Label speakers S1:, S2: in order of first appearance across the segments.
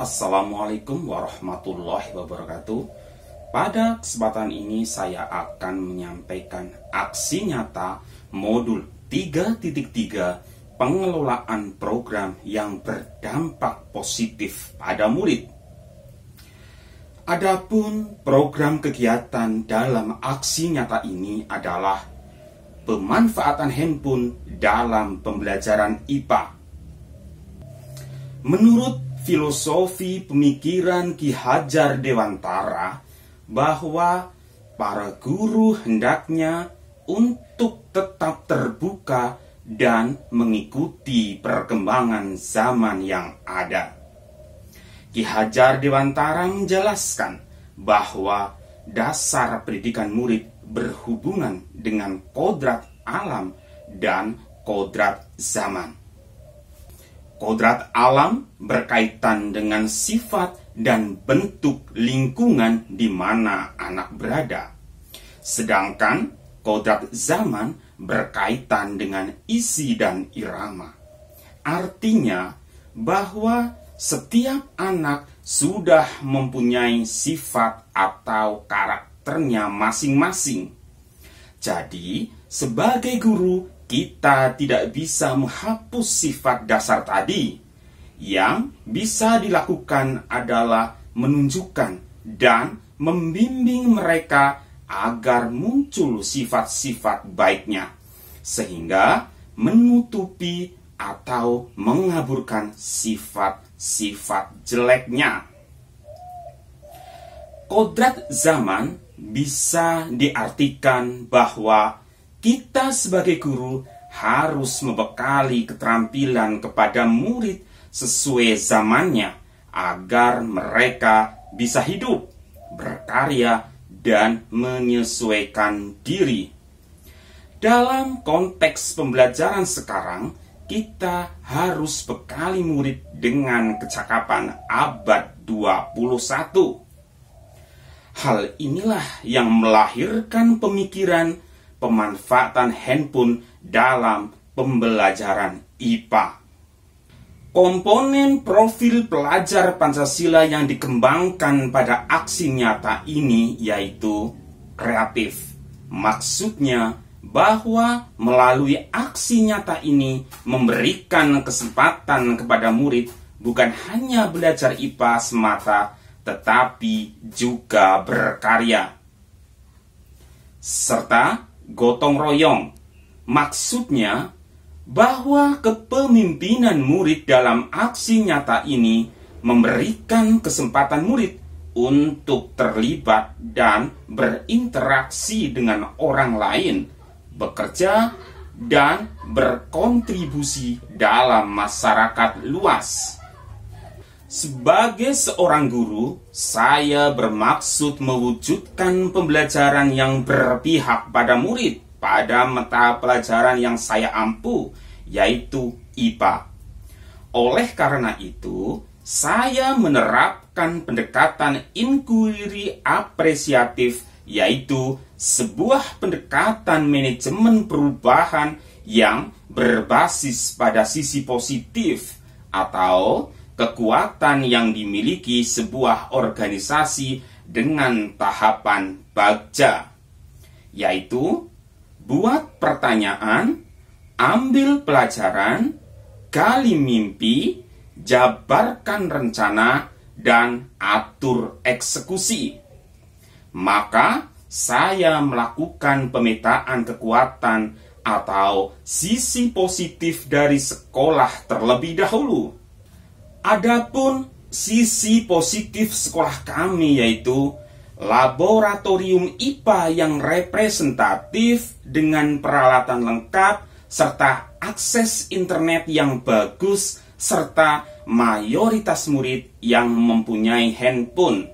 S1: Assalamualaikum warahmatullahi wabarakatuh. Pada kesempatan ini saya akan menyampaikan aksi nyata modul 3.3 pengelolaan program yang berdampak positif pada murid. Adapun program kegiatan dalam aksi nyata ini adalah pemanfaatan handphone dalam pembelajaran IPA. Menurut filosofi pemikiran Ki Hajar Dewantara bahwa para guru hendaknya untuk tetap terbuka dan mengikuti perkembangan zaman yang ada. Ki Hajar Dewantara menjelaskan bahwa dasar pendidikan murid berhubungan dengan kodrat alam dan kodrat zaman. Kodrat alam berkaitan dengan sifat dan bentuk lingkungan di mana anak berada. Sedangkan kodrat zaman berkaitan dengan isi dan irama. Artinya bahwa setiap anak sudah mempunyai sifat atau karakternya masing-masing. Jadi, sebagai guru, kita tidak bisa menghapus sifat dasar tadi. Yang bisa dilakukan adalah menunjukkan dan membimbing mereka agar muncul sifat-sifat baiknya, sehingga menutupi atau mengaburkan sifat-sifat jeleknya. Kodrat zaman bisa diartikan bahwa kita sebagai guru harus membekali keterampilan kepada murid sesuai zamannya agar mereka bisa hidup, berkarya, dan menyesuaikan diri. Dalam konteks pembelajaran sekarang, kita harus bekali murid dengan kecakapan abad 21. Hal inilah yang melahirkan pemikiran pemanfaatan handphone dalam pembelajaran IPA. Komponen profil pelajar Pancasila yang dikembangkan pada aksi nyata ini yaitu kreatif. Maksudnya bahwa melalui aksi nyata ini memberikan kesempatan kepada murid bukan hanya belajar IPA semata, tetapi juga berkarya serta gotong royong. Maksudnya bahwa kepemimpinan murid dalam aksi nyata ini memberikan kesempatan murid untuk terlibat dan berinteraksi dengan orang lain, bekerja dan berkontribusi dalam masyarakat luas. Sebagai seorang guru, saya bermaksud mewujudkan pembelajaran yang berpihak pada murid pada mata pelajaran yang saya ampu, yaitu IPA. Oleh karena itu, saya menerapkan pendekatan inquiry apresiatif, yaitu sebuah pendekatan manajemen perubahan yang berbasis pada sisi positif atau kekuatan yang dimiliki sebuah organisasi dengan tahapan bagja, yaitu buat pertanyaan, ambil pelajaran, gali mimpi, jabarkan rencana, dan atur eksekusi. Maka saya melakukan pemetaan kekuatan atau sisi positif dari sekolah terlebih dahulu. Adapun sisi positif sekolah kami yaitu laboratorium IPA yang representatif dengan peralatan lengkap serta akses internet yang bagus serta mayoritas murid yang mempunyai handphone.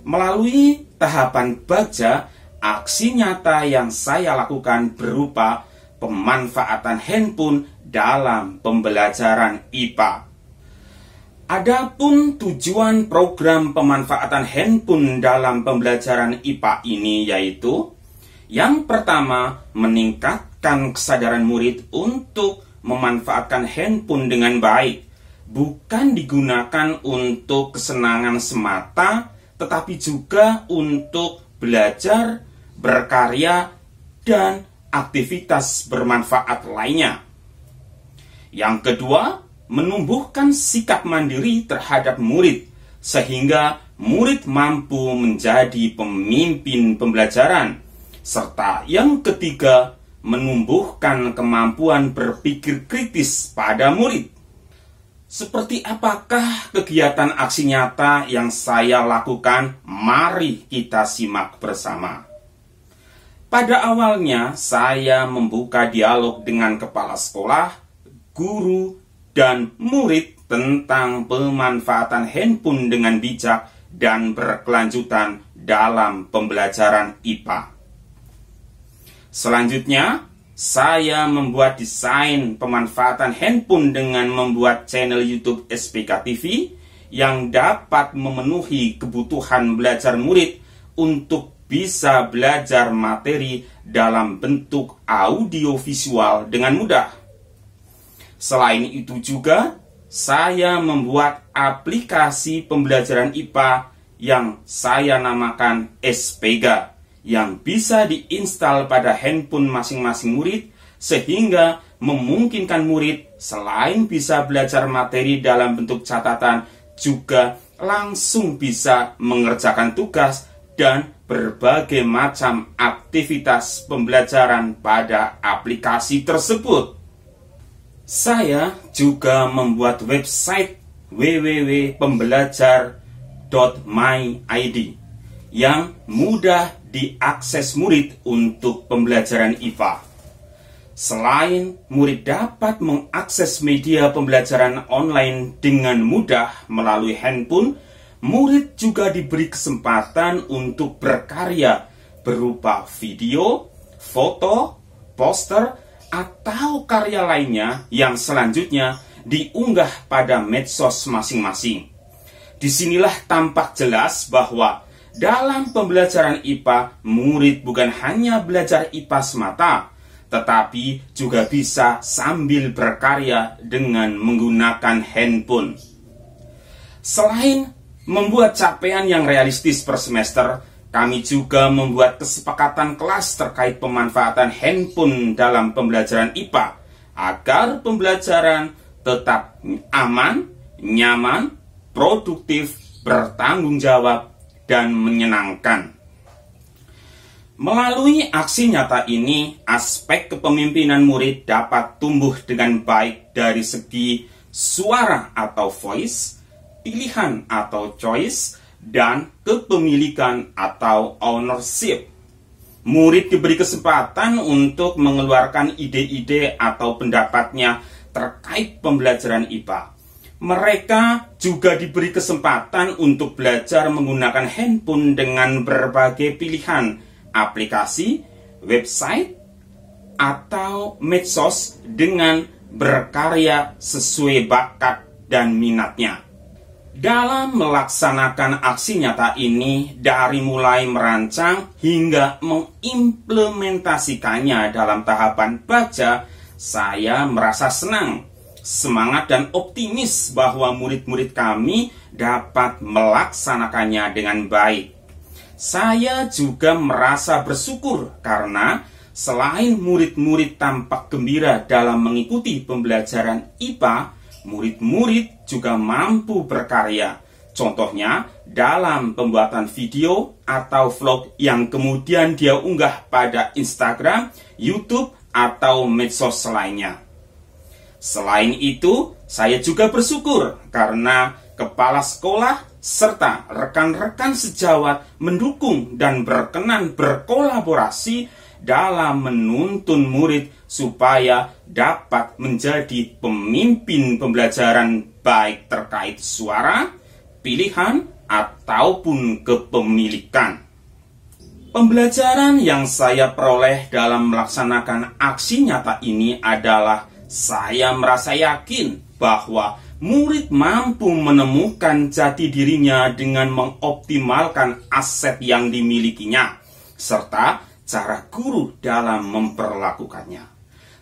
S1: Melalui tahapan bagja, aksi nyata yang saya lakukan berupa pemanfaatan handphone dalam pembelajaran IPA. Adapun tujuan program pemanfaatan handphone dalam pembelajaran IPA ini yaitu yang pertama, meningkatkan kesadaran murid untuk memanfaatkan handphone dengan baik bukan digunakan untuk kesenangan semata, tetapi juga untuk belajar, berkarya, dan aktivitas bermanfaat lainnya. Yang kedua, menumbuhkan sikap mandiri terhadap murid, sehingga murid mampu menjadi pemimpin pembelajaran. Serta yang ketiga, menumbuhkan kemampuan berpikir kritis pada murid. Seperti apakah kegiatan aksi nyata yang saya lakukan? Mari kita simak bersama. Pada awalnya, saya membuka dialog dengan kepala sekolah, guru, dan murid tentang pemanfaatan handphone dengan bijak dan berkelanjutan dalam pembelajaran IPA. Selanjutnya, saya membuat desain pemanfaatan handphone dengan membuat channel YouTube SPK TV yang dapat memenuhi kebutuhan belajar murid untuk bisa belajar materi dalam bentuk audiovisual dengan mudah. Selain itu juga, saya membuat aplikasi pembelajaran IPA yang saya namakan SPega, yang bisa diinstal pada handphone masing-masing murid, sehingga memungkinkan murid selain bisa belajar materi dalam bentuk catatan, juga langsung bisa mengerjakan tugas dan berbagai macam aktivitas pembelajaran pada aplikasi tersebut. Saya juga membuat website www.pembelajar.my.id yang mudah diakses murid untuk pembelajaran IPA. Selain murid dapat mengakses media pembelajaran online dengan mudah melalui handphone, murid juga diberi kesempatan untuk berkarya berupa video, foto, poster, atau karya lainnya yang selanjutnya diunggah pada medsos masing-masing. Disinilah tampak jelas bahwa dalam pembelajaran IPA, murid bukan hanya belajar IPA semata, tetapi juga bisa sambil berkarya dengan menggunakan handphone. Selain membuat capaian yang realistis per semester, kami juga membuat kesepakatan kelas terkait pemanfaatan handphone dalam pembelajaran IPA agar pembelajaran tetap aman, nyaman, produktif, bertanggung jawab, dan menyenangkan. Melalui aksi nyata ini, aspek kepemimpinan murid dapat tumbuh dengan baik dari segi suara atau voice, pilihan atau choice, dan kepemilikan atau ownership. Murid diberi kesempatan untuk mengeluarkan ide-ide atau pendapatnya terkait pembelajaran IPA. Mereka juga diberi kesempatan untuk belajar menggunakan handphone dengan berbagai pilihan aplikasi, website, atau medsos dengan berkarya sesuai bakat dan minatnya. Dalam melaksanakan aksi nyata ini, dari mulai merancang hingga mengimplementasikannya dalam tahapan baca, saya merasa senang, semangat dan optimis bahwa murid-murid kami dapat melaksanakannya dengan baik. Saya juga merasa bersyukur karena selain murid-murid tampak gembira dalam mengikuti pembelajaran IPA, murid-murid juga mampu berkarya. Contohnya dalam pembuatan video atau vlog yang kemudian dia unggah pada Instagram, YouTube, atau medsos lainnya. Selain itu, saya juga bersyukur karena kepala sekolah serta rekan-rekan sejawat mendukung dan berkenan berkolaborasi dalam menuntun murid supaya dapat menjadi pemimpin pembelajaran baik terkait suara, pilihan, ataupun kepemilikan. Pembelajaran yang saya peroleh dalam melaksanakan aksi nyata ini adalah saya merasa yakin bahwa murid mampu menemukan jati dirinya dengan mengoptimalkan aset yang dimilikinya, serta cara guru dalam memperlakukannya.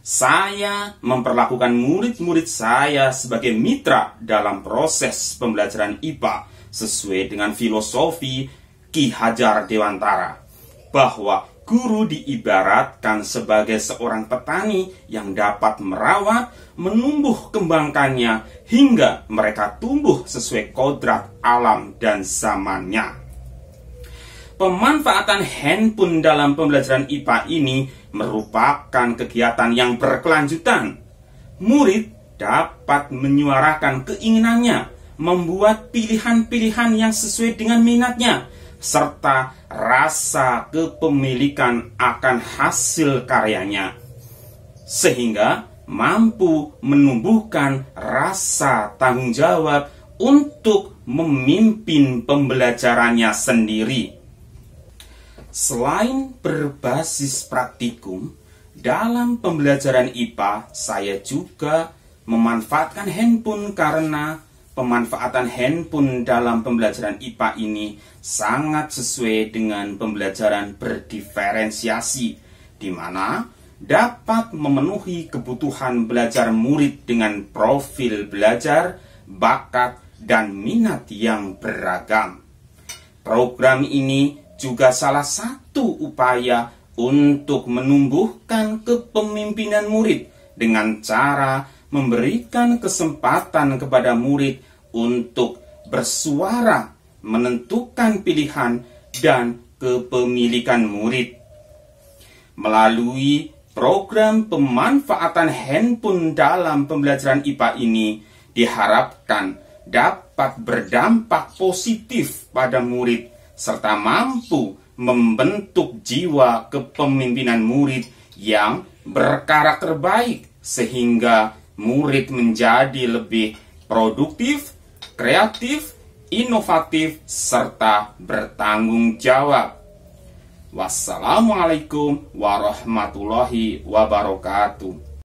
S1: Saya memperlakukan murid-murid saya sebagai mitra dalam proses pembelajaran IPA sesuai dengan filosofi Ki Hajar Dewantara, bahwa guru diibaratkan sebagai seorang petani yang dapat merawat, menumbuh kembangkannya hingga mereka tumbuh sesuai kodrat alam dan zamannya. Pemanfaatan handphone dalam pembelajaran IPA ini merupakan kegiatan yang berkelanjutan. Murid dapat menyuarakan keinginannya, membuat pilihan-pilihan yang sesuai dengan minatnya, serta rasa kepemilikan akan hasil karyanya, sehingga mampu menumbuhkan rasa tanggung jawab untuk memimpin pembelajarannya sendiri. Selain berbasis praktikum, dalam pembelajaran IPA saya juga memanfaatkan handphone karena pemanfaatan handphone dalam pembelajaran IPA ini sangat sesuai dengan pembelajaran berdiferensiasi, di mana dapat memenuhi kebutuhan belajar murid dengan profil belajar, bakat, dan minat yang beragam. Program ini juga salah satu upaya untuk menumbuhkan kepemimpinan murid dengan cara memberikan kesempatan kepada murid untuk bersuara, menentukan pilihan dan kepemilikan murid. Melalui program pemanfaatan handphone dalam pembelajaran IPA ini diharapkan dapat berdampak positif pada murid serta mampu membentuk jiwa kepemimpinan murid yang berkarakter baik sehingga murid menjadi lebih produktif, kreatif, inovatif, serta bertanggung jawab. Wassalamualaikum warahmatullahi wabarakatuh.